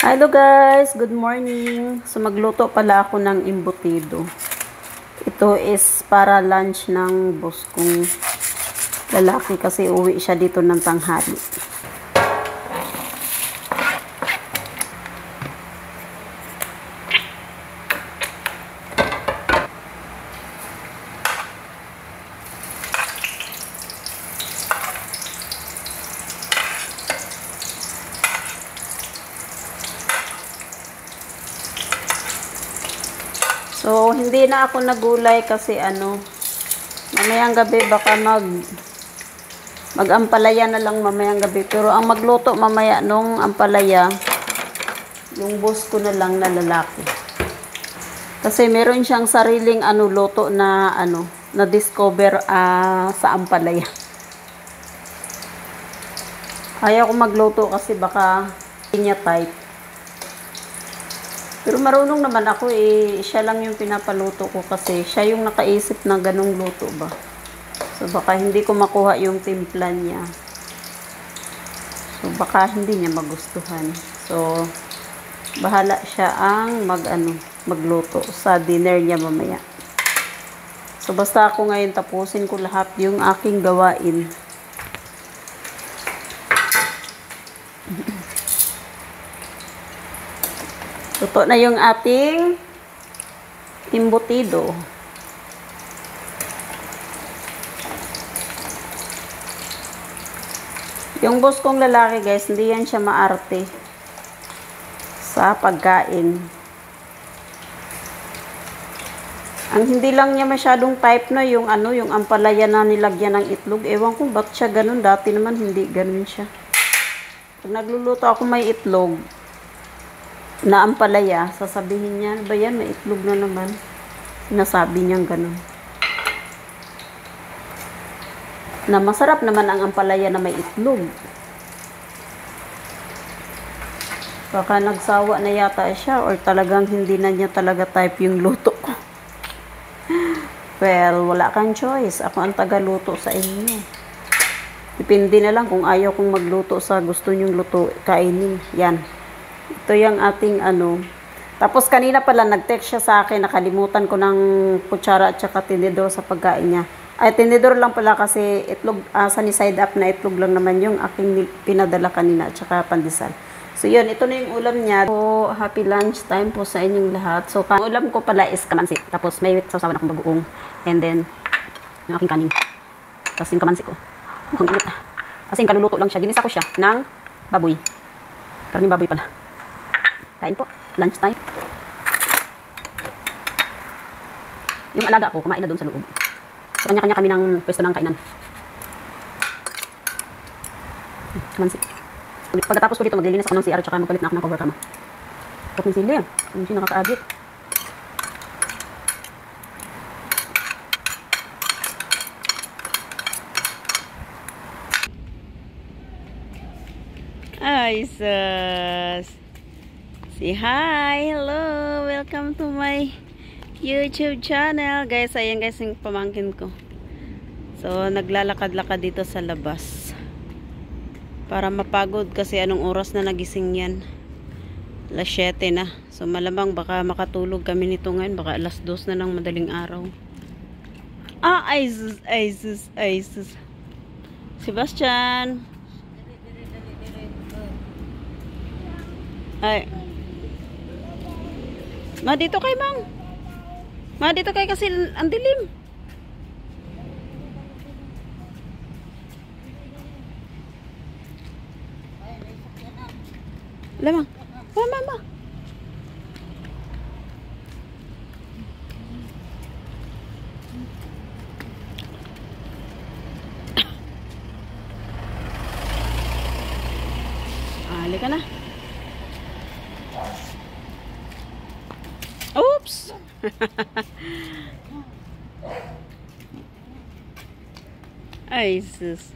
Hello guys, good morning. So magluto pala ako ng embutido. Ito is para lunch ng boss kong lalaki kasi uwi siya dito ng tanghali. So, hindi na ako nagulay kasi mamayang gabi baka mag-ampalaya na lang mamayang gabi. Pero ang magluto mamaya nung ampalaya, yung boss ko na lang na lalaki. Kasi meron siyang sariling luto na na-discover sa ampalaya. Ayaw ko magluto kasi baka hindi niya type. Pero marunong naman ako siya lang yung pinapaluto ko kasi siya yung nakaisip na ganong luto ba. So baka hindi ko makuha yung timpla niya. So baka hindi niya magustuhan. So bahala siya ang magluto sa dinner niya mamaya. So basta ako ngayon tapusin ko lahat yung aking gawain. Luto na yung ating embutido. Yung boss kong lalaki guys, hindi yan siya maarte sa pagkain. Ang hindi lang niya masyadong type na yung yung ampalaya na nilagyan ng itlog. Ewan ko ba't siya ganun. Dati naman hindi ganun siya. Pag nagluluto ako may itlog na ampalaya, sasabihin niya, ba yan, may itlog na naman. Nasabi niyang ganun. Na masarap naman ang ampalaya na may itlog. Baka nagsawa na yata siya or talagang hindi na niya talaga type yung luto ko. Well, wala kang choice. Ako ang tagaluto sa inyo. Depende na lang kung ayaw kong magluto sa gusto niyong luto, kainin. Yan. Ito yung ating Tapos kanina pala nag-text siya sa akin, nakalimutan ko ng kutsara at saka tinidor sa pagkain niya. Ay, tinidor lang pala kasi itlog, sunny side up na itlog lang naman yung aking pinadala kanina at saka pandesal. So yun, ito na yung ulam niya. So, happy lunch time po sa inyong lahat. So, ang ulam ko pala is kamansi. Tapos may sausawan akong bagoong. And then, yung aking kanin. Tapos yung kamansi ko. Ang init na. Kasi yung kaluluto lang siya. Ginisa ko siya ng baboy. Karaming baboy pala. Kain po. Lunch time. Yung alaga ko, kumain na doon sa loob. So, kanya-kanya kami ng pwesto ng kainan. Kamansi. Pagkatapos ko dito, maglilinis ako ng CR at saka magpalit na ako ng cover kama. Tapos yung sili. Yung sili nakakaagit. Ay, sus. Say hi, hello, welcome to my YouTube channel. Guys, ayan guys yung pamangkin ko. So, naglalakad-lakad dito sa labas. Para mapagod kasi anong oras na nagising yan. Alas 7 na. So, malamang baka makatulog kami nito ngayon. Baka alas 2 na ng madaling araw. Ay sus, ay sus, ay sus. Sebastian. Ay. Ma, dito kay Mang. Ma, dito kay kasi ang dilim. Lamang. Ma. Halika na. Oops! Ay, sus.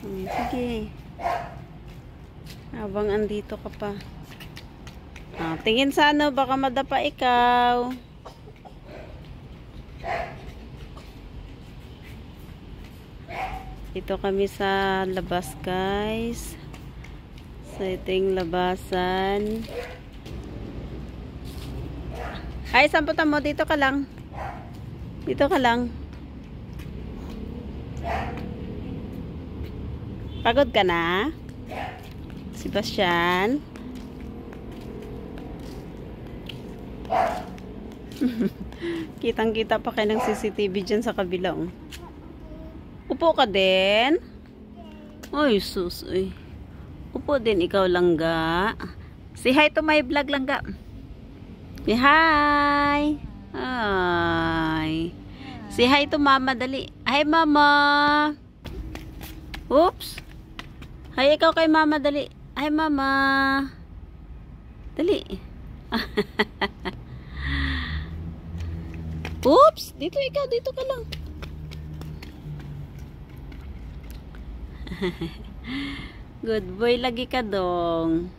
Sige. Habang andito ka pa. Tingin sa baka madapa ikaw. Dito kami sa labas, guys. So, ito yung labasan. Ay, samputan mo. Dito ka lang. Dito ka lang. Pagod ka na? Sebastian? Kitang-kita pa kayo ng CCTV dyan sa kabilang. Upo ka din? Ay, sus. Ay. Upo din ikaw, Langga. Say hi to my vlog, Langga. Say hi. Hi. Say hi to Mama, dali. Hi, Mama. Oops. Hi, ikaw kay Mama, dali. Hi, Mama. Dali. Oops. Dito ikaw, dito ka lang. Good boy lagi ka dong.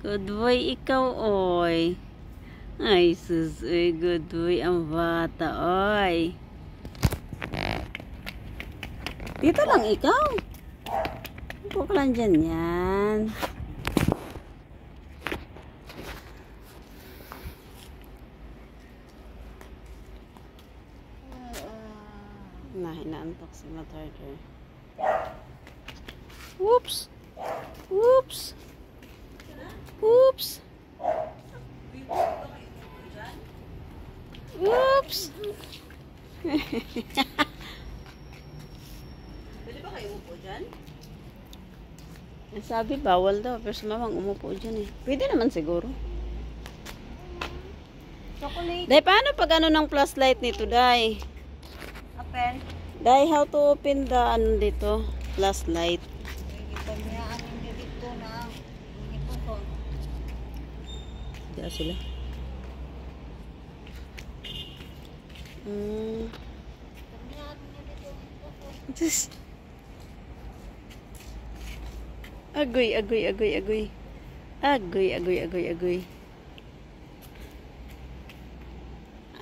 Good boy ikaw, oy. Ay, sus, oy, good boy ang bata, oy. Dito lang ikaw. Upo ka lang dyan yan. Hinaantok si Matarder. Whoops! Whoops! Whoops! Whoops! Pwede ba kayo umupo dyan? Sabi, bawal daw. Pero si mamang umupo dyan eh. Pwede naman siguro. Chocolate. Day, paano pag ano ng plus light nito, Day? Apple. Day, how to open the ano dito? Plus light. Pagmayaan ninyo dito na ito ko. Diyan sila. Pagmayaan ninyo dito ko. Agoy, agoy, agoy, agoy. Agoy, agoy, agoy, agoy.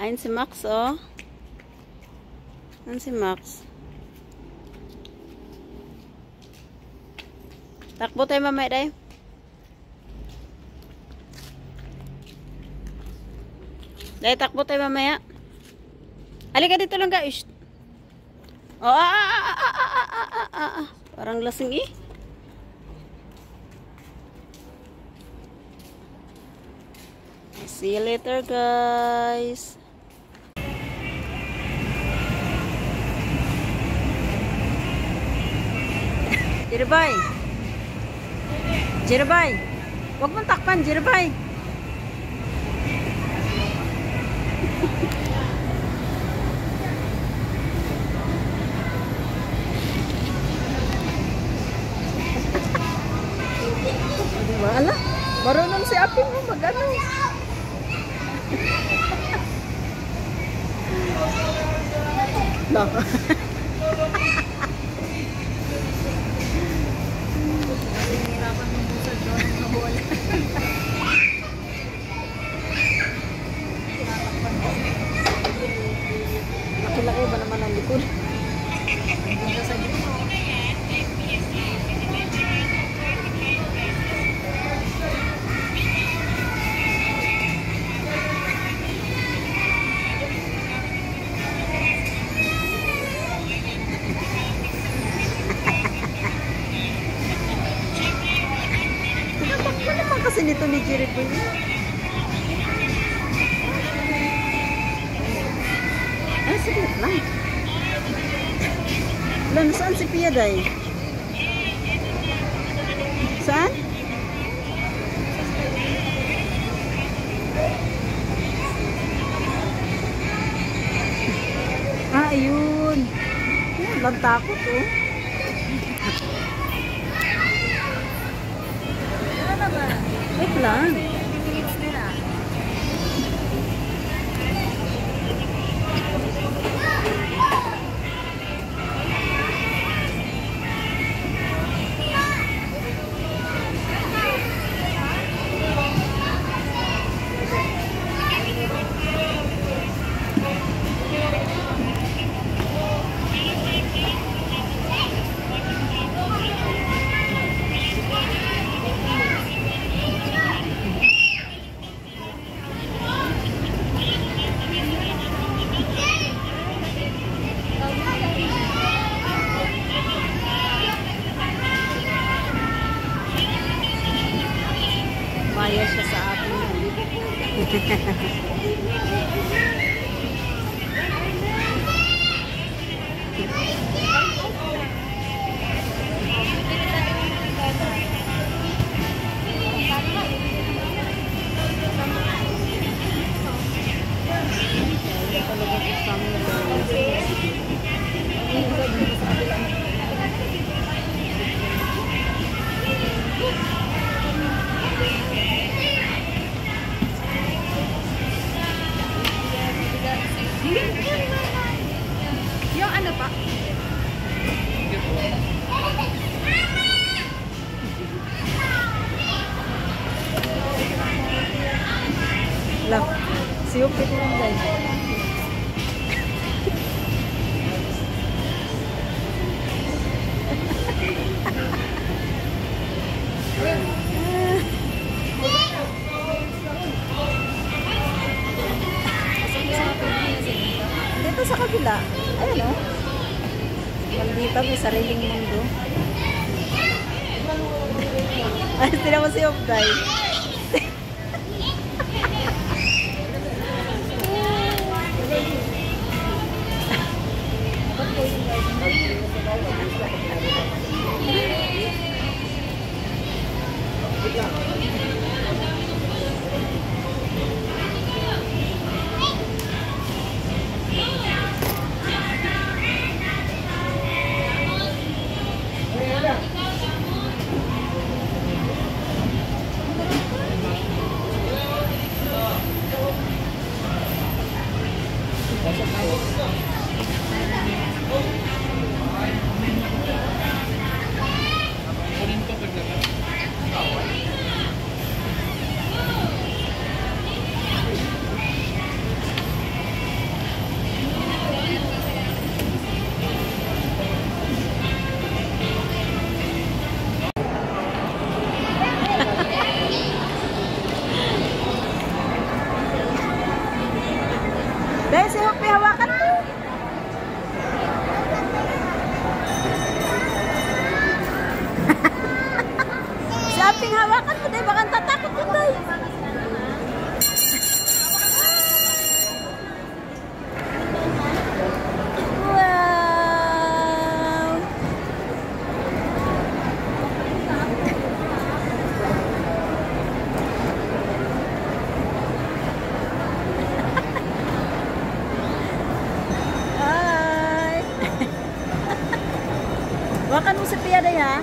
Ayun si Max, oh. Ayun si Max. Takbo tayo mamaya, Day. Day, takbo tayo mamaya. Halika dito lang, guys. Oh, parang lasing eh. See you later, guys. Jirabay. Jirabay. Huwag mong takpan, Jirabay. Wala. Marunong si Aping mo mag-ano. No. Hirapan mo sa doon ng bola. Laki-laki ba naman ang likod? Hindi sa dito. Tinatakbo naman kasi nito ni Jerry Boy. Ay, saglit lang. Wala, nasaan si Pia, Day? Saan? Ah, ayun. Lang takot, oh. Ano na ba? Wait lang. 15 minutes nila. Hindi pa, may sariling mundo. Ay, tinan mo si Opday. Dahil si Hope, hawakan mo. Si Aping hawakan mo, dahil baka tatakot yun, dahil. Wow! Hawakan mo si Pia, dahil, ha?